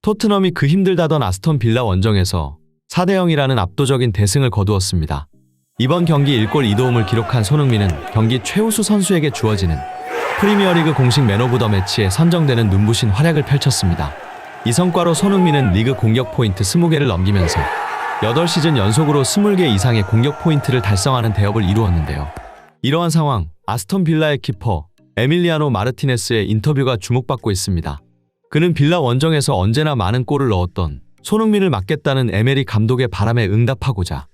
토트넘이 그 힘들다던 아스톤 빌라 원정에서 4대0이라는 압도적인 대승을 거두었습니다. 이번 경기 1골 2도움을 기록한 손흥민은 경기 최우수 선수에게 주어지는 프리미어리그 공식 맨 오브 더 매치에 선정되는 눈부신 활약을 펼쳤습니다. 이 성과로 손흥민은 리그 공격 포인트 20개를 넘기면서 8시즌 연속으로 20개 이상의 공격 포인트를 달성하는 대업을 이루었는데요. 이러한 상황, 아스톤 빌라의 키퍼 에밀리아노 마르티네스의 인터뷰가 주목받고 있습니다. 그는 빌라 원정에서 언제나 많은 골을 넣었던 손흥민을 막겠다는 에메리 감독의 바람에 응답하고자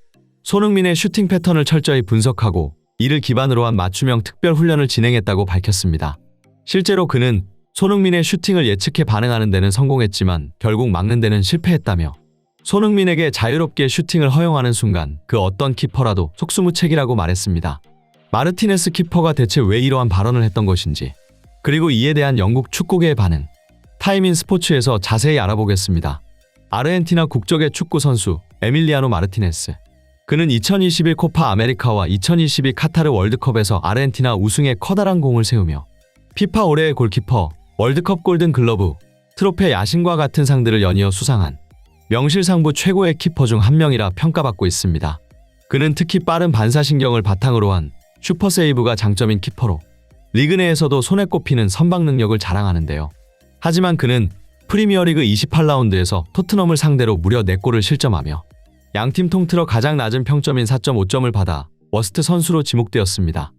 손흥민의 슈팅 패턴을 철저히 분석하고 이를 기반으로 한 맞춤형 특별 훈련을 진행했다고 밝혔습니다. 실제로 그는 손흥민의 슈팅을 예측해 반응하는 데는 성공했지만 결국 막는 데는 실패했다며 손흥민에게 자유롭게 슈팅을 허용하는 순간 그 어떤 키퍼라도 속수무책이라고 말했습니다. 마르티네스 키퍼가 대체 왜 이러한 발언을 했던 것인지, 그리고 이에 대한 영국 축구계의 반응, 타임인 스포츠에서 자세히 알아보겠습니다. 아르헨티나 국적의 축구 선수 에밀리아노 마르티네스. 그는 2021 코파 아메리카와 2022 카타르 월드컵에서 아르헨티나 우승에 커다란 공을 세우며 피파 올해의 골키퍼, 월드컵 골든 글러브, 트로페 야신과 같은 상들을 연이어 수상한 명실상부 최고의 키퍼 중 한 명이라 평가받고 있습니다. 그는 특히 빠른 반사신경을 바탕으로 한 슈퍼세이브가 장점인 키퍼로 리그 내에서도 손에 꼽히는 선방 능력을 자랑하는데요. 하지만 그는 프리미어리그 28라운드에서 토트넘을 상대로 무려 4골을 실점하며 양팀 통틀어 가장 낮은 평점인 4.5점을 받아 워스트 선수로 지목되었습니다.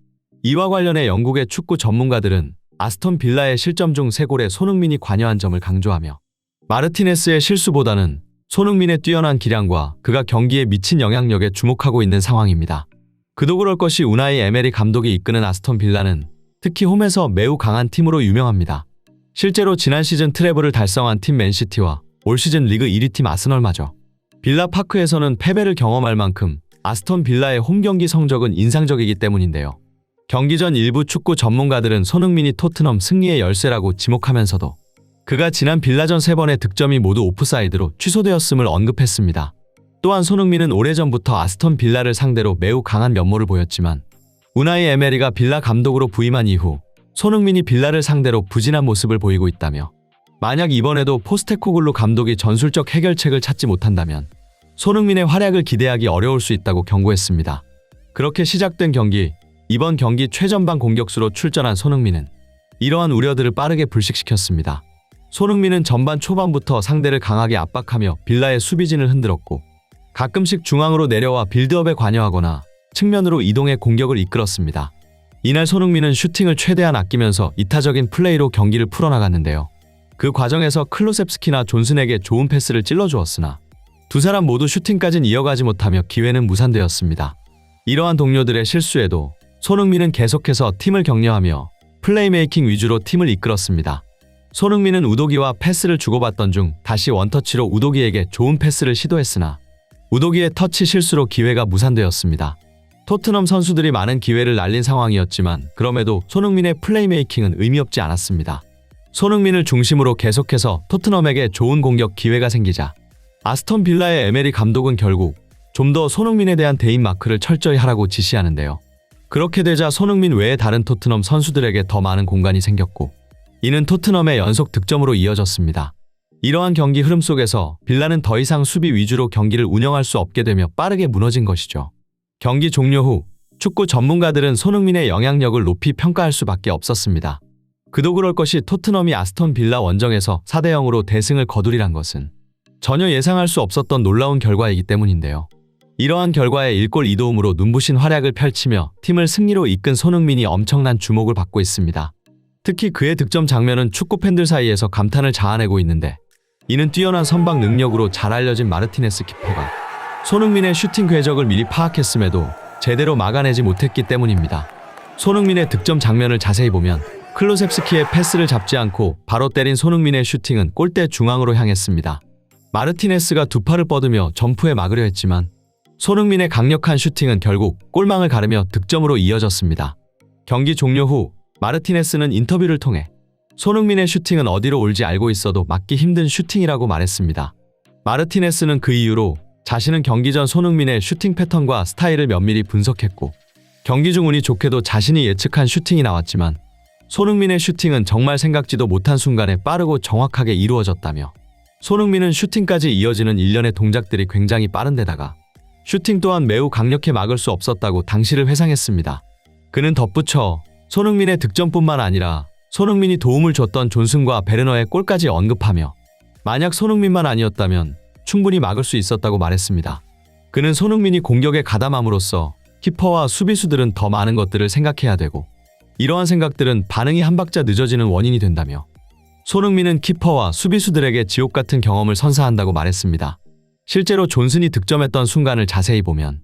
이와 관련해 영국의 축구 전문가들은 아스톤 빌라의 실점 중 3골에 손흥민이 관여한 점을 강조하며 마르티네스의 실수보다는 손흥민의 뛰어난 기량과 그가 경기에 미친 영향력에 주목하고 있는 상황입니다. 그도 그럴 것이 우나이 에메리 감독이 이끄는 아스톤 빌라는 특히 홈에서 매우 강한 팀으로 유명합니다. 실제로 지난 시즌 트래블을 달성한 팀 맨시티와 올 시즌 리그 1위 팀 아스널마저 빌라 파크에서는 패배를 경험할 만큼 아스톤 빌라의 홈 경기 성적은 인상적이기 때문인데요. 경기 전 일부 축구 전문가들은 손흥민이 토트넘 승리의 열쇠라고 지목하면서도 그가 지난 빌라전 3번의 득점이 모두 오프사이드로 취소되었음을 언급했습니다. 또한 손흥민은 오래전부터 아스톤 빌라를 상대로 매우 강한 면모를 보였지만 우나이 에메리가 빌라 감독으로 부임한 이후 손흥민이 빌라를 상대로 부진한 모습을 보이고 있다며 만약 이번에도 포스테코글루 감독이 전술적 해결책을 찾지 못한다면 손흥민의 활약을 기대하기 어려울 수 있다고 경고했습니다. 그렇게 시작된 경기, 이번 경기 최전방 공격수로 출전한 손흥민은 이러한 우려들을 빠르게 불식시켰습니다. 손흥민은 전반 초반부터 상대를 강하게 압박하며 빌라의 수비진을 흔들었고 가끔씩 중앙으로 내려와 빌드업에 관여하거나 측면으로 이동해 공격을 이끌었습니다. 이날 손흥민은 슈팅을 최대한 아끼면서 이타적인 플레이로 경기를 풀어나갔는데요. 그 과정에서 클로셉스키나 존슨에게 좋은 패스를 찔러주었으나 두 사람 모두 슈팅까진 이어가지 못하며 기회는 무산되었습니다. 이러한 동료들의 실수에도 손흥민은 계속해서 팀을 격려하며 플레이메이킹 위주로 팀을 이끌었습니다. 손흥민은 우도기와 패스를 주고받던 중 다시 원터치로 우도기에게 좋은 패스를 시도했으나 우도기의 터치 실수로 기회가 무산되었습니다. 토트넘 선수들이 많은 기회를 날린 상황이었지만 그럼에도 손흥민의 플레이메이킹은 의미 없지 않았습니다. 손흥민을 중심으로 계속해서 토트넘에게 좋은 공격 기회가 생기자 아스톤 빌라의 에메리 감독은 결국 좀 더 손흥민에 대한 대인 마크를 철저히 하라고 지시하는데요. 그렇게 되자 손흥민 외에 다른 토트넘 선수들에게 더 많은 공간이 생겼고 이는 토트넘의 연속 득점으로 이어졌습니다. 이러한 경기 흐름 속에서 빌라는 더 이상 수비 위주로 경기를 운영할 수 없게 되며 빠르게 무너진 것이죠. 경기 종료 후 축구 전문가들은 손흥민의 영향력을 높이 평가할 수밖에 없었습니다. 그도 그럴 것이 토트넘이 아스톤 빌라 원정에서 4대0으로 대승을 거두리란 것은 전혀 예상할 수 없었던 놀라운 결과이기 때문인데요. 이러한 결과에 1골 2도움으로 눈부신 활약을 펼치며 팀을 승리로 이끈 손흥민이 엄청난 주목을 받고 있습니다. 특히 그의 득점 장면은 축구 팬들 사이에서 감탄을 자아내고 있는데 이는 뛰어난 선방 능력으로 잘 알려진 마르티네스 키퍼가 손흥민의 슈팅 궤적을 미리 파악했음에도 제대로 막아내지 못했기 때문입니다. 손흥민의 득점 장면을 자세히 보면 클로셉스키의 패스를 잡지 않고 바로 때린 손흥민의 슈팅은 골대 중앙으로 향했습니다. 마르티네스가 두 팔을 뻗으며 점프해 막으려 했지만 손흥민의 강력한 슈팅은 결국 골망을 가르며 득점으로 이어졌습니다. 경기 종료 후 마르티네스는 인터뷰를 통해 손흥민의 슈팅은 어디로 올지 알고 있어도 막기 힘든 슈팅이라고 말했습니다. 마르티네스는 그 이후로 자신은 경기 전 손흥민의 슈팅 패턴과 스타일을 면밀히 분석했고 경기 중 운이 좋게도 자신이 예측한 슈팅이 나왔지만 손흥민의 슈팅은 정말 생각지도 못한 순간에 빠르고 정확하게 이루어졌다며 손흥민은 슈팅까지 이어지는 일련의 동작들이 굉장히 빠른데다가 슈팅 또한 매우 강력해 막을 수 없었다고 당시를 회상했습니다. 그는 덧붙여 손흥민의 득점뿐만 아니라 손흥민이 도움을 줬던 존슨과 베르너의 골까지 언급하며 만약 손흥민만 아니었다면 충분히 막을 수 있었다고 말했습니다. 그는 손흥민이 공격에 가담함으로써 키퍼와 수비수들은 더 많은 것들을 생각해야 되고 이러한 생각들은 반응이 한 박자 늦어지는 원인이 된다며 손흥민은 키퍼와 수비수들에게 지옥 같은 경험을 선사한다고 말했습니다. 실제로 존슨이 득점했던 순간을 자세히 보면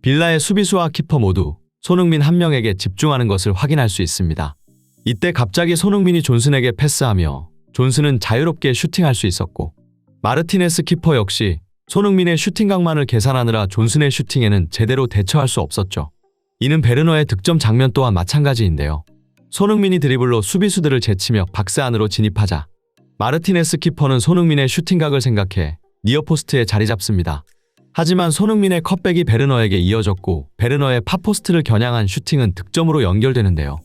빌라의 수비수와 키퍼 모두 손흥민 한 명에게 집중하는 것을 확인할 수 있습니다. 이때 갑자기 손흥민이 존슨에게 패스하며 존슨은 자유롭게 슈팅할 수 있었고 마르티네스 키퍼 역시 손흥민의 슈팅 각만을 계산하느라 존슨의 슈팅에는 제대로 대처할 수 없었죠. 이는 베르너의 득점 장면 또한 마찬가지인데요. 손흥민이 드리블로 수비수들을 제치며 박스 안으로 진입하자 마르티네스 키퍼는 손흥민의 슈팅각을 생각해 니어포스트에 자리 잡습니다. 하지만 손흥민의 컷백이 베르너에게 이어졌고 베르너의 팝포스트를 겨냥한 슈팅은 득점으로 연결되는데요.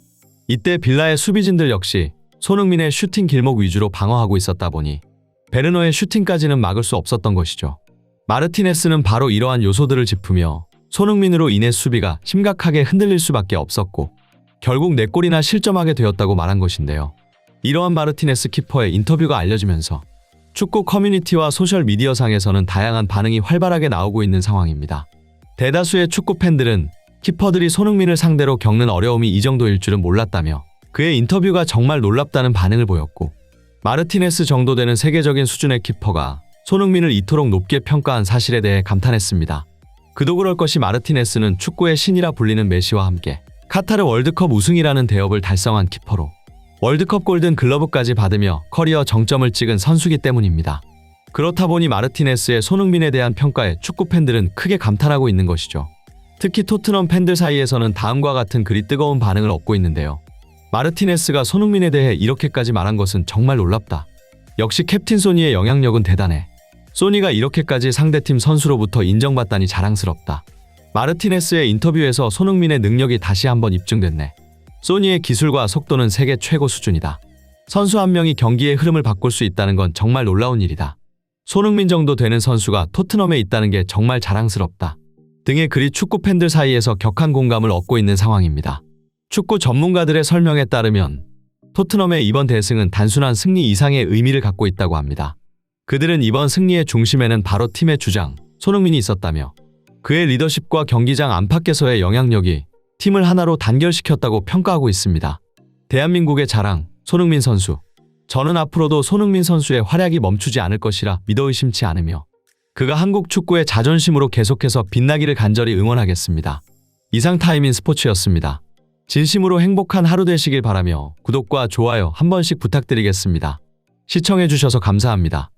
이때 빌라의 수비진들 역시 손흥민의 슈팅 길목 위주로 방어하고 있었다 보니 베르너의 슈팅까지는 막을 수 없었던 것이죠. 마르티네스는 바로 이러한 요소들을 짚으며 손흥민으로 인해 수비가 심각하게 흔들릴 수밖에 없었고 결국 4골이나 실점하게 되었다고 말한 것인데요. 이러한 마르티네스 키퍼의 인터뷰가 알려지면서 축구 커뮤니티와 소셜미디어상에서는 다양한 반응이 활발하게 나오고 있는 상황입니다. 대다수의 축구 팬들은 키퍼들이 손흥민을 상대로 겪는 어려움이 이 정도일 줄은 몰랐다며 그의 인터뷰가 정말 놀랍다는 반응을 보였고 마르티네스 정도 되는 세계적인 수준의 키퍼가 손흥민을 이토록 높게 평가한 사실에 대해 감탄했습니다. 그도 그럴 것이 마르티네스는 축구의 신이라 불리는 메시와 함께 카타르 월드컵 우승이라는 대업을 달성한 키퍼로 월드컵 골든 글러브까지 받으며 커리어 정점을 찍은 선수기 때문입니다. 그렇다 보니 마르티네스의 손흥민에 대한 평가에 축구 팬들은 크게 감탄하고 있는 것이죠. 특히 토트넘 팬들 사이에서는 다음과 같은 그리 뜨거운 반응을 얻고 있는데요. 마르티네스가 손흥민에 대해 이렇게까지 말한 것은 정말 놀랍다. 역시 캡틴 소니의 영향력은 대단해. 소니가 이렇게까지 상대팀 선수로부터 인정받다니 자랑스럽다. 마르티네스의 인터뷰에서 손흥민의 능력이 다시 한번 입증됐네. 소니의 기술과 속도는 세계 최고 수준이다. 선수 한 명이 경기의 흐름을 바꿀 수 있다는 건 정말 놀라운 일이다. 손흥민 정도 되는 선수가 토트넘에 있다는 게 정말 자랑스럽다. 등의 글이 축구 팬들 사이에서 격한 공감을 얻고 있는 상황입니다. 축구 전문가들의 설명에 따르면 토트넘의 이번 대승은 단순한 승리 이상의 의미를 갖고 있다고 합니다. 그들은 이번 승리의 중심에는 바로 팀의 주장, 손흥민이 있었다며 그의 리더십과 경기장 안팎에서의 영향력이 팀을 하나로 단결시켰다고 평가하고 있습니다. 대한민국의 자랑, 손흥민 선수. 저는 앞으로도 손흥민 선수의 활약이 멈추지 않을 것이라 믿어 의심치 않으며 그가 한국 축구의 자존심으로 계속해서 빛나기를 간절히 응원하겠습니다. 이상 타임인 스포츠였습니다. 진심으로 행복한 하루 되시길 바라며 구독과 좋아요 한 번씩 부탁드리겠습니다. 시청해주셔서 감사합니다.